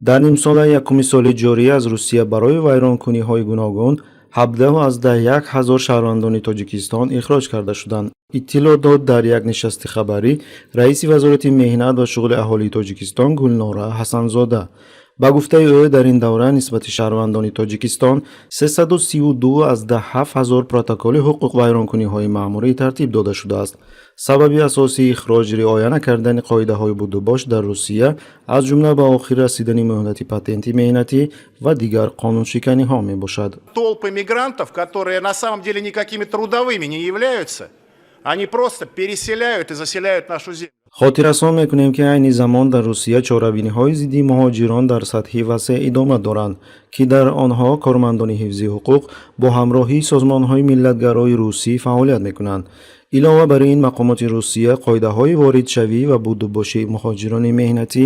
дар нимсола якуми соли ҷорӣ аз Русия барои вайронкуниҳои гуногун 17,000 шаҳрвандони Тоҷикистон ихроҷ карда шуданд. иттилоъ дод дар як нишасти хабарӣ раиси вазорати меҳнат ва шуғли аҳолии Тоҷикистон Гулнора Ҳасанзода. ба гуфтаи ӯ, дар ин давра нисбати шаҳрвандони Тоҷикистон 332 аз 17,000 протоколи ҳуқуқ вайронкуниҳои маъмурӣ тартиб дода шудааст. сабаби асосии ихроҷ риоя накардани қоидаҳои будубош дар Русия, аз ҷумла ба охир расидани муҳлати патенти меҳнатӣ ва дигар қонуншиканиҳо мебошад. Толпы мигрантов, которые на самом деле никакими трудовыми не являются, они просто переселяют и заселяют нашу землю. хотиррасон мекунем ки айни замон дар Русия чорабиниҳои зидди муҳоҷирон дар сатҳи васеъ идома доранд, ки дар онҳо кормандони ҳифзи ҳуқуқ бо ҳамроҳии созмонҳои миллатгарои русӣ фаъолият мекунанд. илова бар ин, мақомоти Русия қоидаҳои воридшавӣ ва будубоши муҳоҷирони меҳнатӣ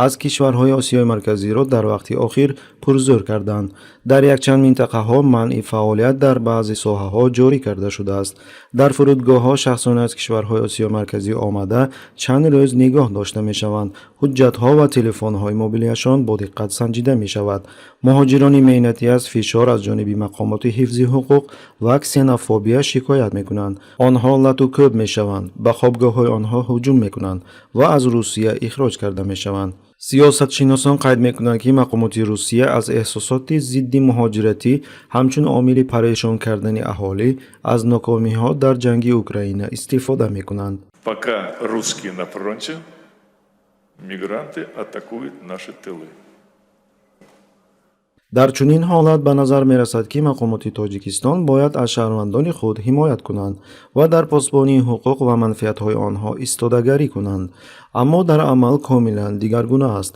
аз кишварҳои Осиёи марказиро дар вақти охир пурзӯр карданд. дар якчанд минтақаҳо манъи фаъолият дар баъзе соҳаҳо ҷорӣ карда шудааст. дар фурудгоҳҳо шахсоне аз кишварҳои Осиёи марказӣ омада чанд рӯз нигоҳ дошта мешаванд. ҳуҷҷатҳо ва телефонҳои мобилияшон бо диққат санҷида мешавад. муҳоҷирони меҳнатӣ аз фишор аз ҷониби мақомоти ҳифзи ҳуқуқ ва ксенофобия шикоят мекунанд. онҳо лату кӯб мешаванд, ба хобгоҳҳои онҳо ҳуҷум мекунанд ва аз Русия ихроҷ карда мешаванд. сиёсатшиносон қайд мекунанд ки мақомоти Русия аз эҳсосоти зидди муҳоҷиратӣ ҳамчун омили парешон кардани аҳолӣ аз нокомиҳо дар ҷанги Украина истифода мекунанд. Пока русские на фронте, мигранты атакуют наши тылы. дар чунин ҳолат ба назар мерасад ки мақомоти Тоҷикистон бояд аз шаҳрвандони худ ҳимоят кунанд ва дар посбонии ҳуқуқ ва манфиатҳои онҳо истодагарӣ кунанд. аммо дар амал комилан дигаргуна аст.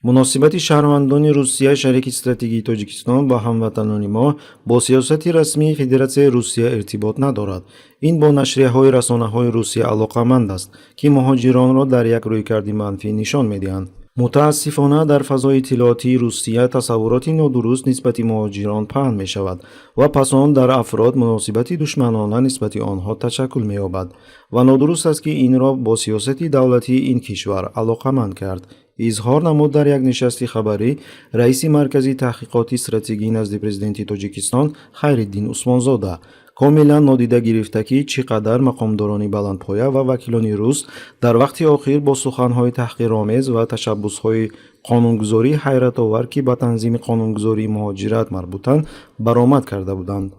муносибати шаҳрвандони Русия шарики стратегии Тоҷикистон ба ҳамватанони мо бо сиёсати расмии Федератсияи Русия иртибот надорад. ин бо нашрияҳои расонаҳои Русия алоқаманд аст, ки муҳоҷиронро дар як рӯйкарди манфӣ нишон медиҳанд. мутаассифона дар фазои иттилоотии Русия тасаввуроти нодуруст нисбати муҳоҷирон паҳн мешавад ва пас он дар афрод муносибати душманона нисбати онҳо ташаккул меёбад ва нодуруст аст ки инро бо сиёсати давлатии ин кишвар алоқаманд кард. изҳор намуд дар як нишасти хабарӣ раиси маркази таҳқиқоти стратегӣ назди президенти Тоҷикистон Хайриддин Усмонзода. комилан нодида гирифта ки чӣ қадар мақомдорони баландпоя ва вакилони рус дар вақти охир бо суханҳои таҳқиромез ва ташаббусҳои қонунгузории ҳайратовар ки ба танзими қонунгузории муҳоҷират марбутанд баромад карда буданд.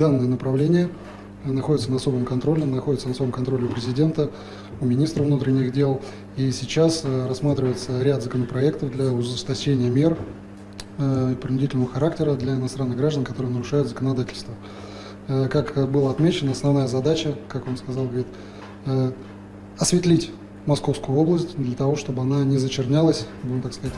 Данное направление находится на особом контроле, находится на особом контроле у президента, у министра внутренних дел. И сейчас рассматривается ряд законопроектов для ужесточения мер принудительного характера для иностранных граждан, которые нарушают законодательство. Как было отмечено, основная задача, как он сказал, говорит, осветлить Московскую область для того, чтобы она не зачернялась, будем так сказать.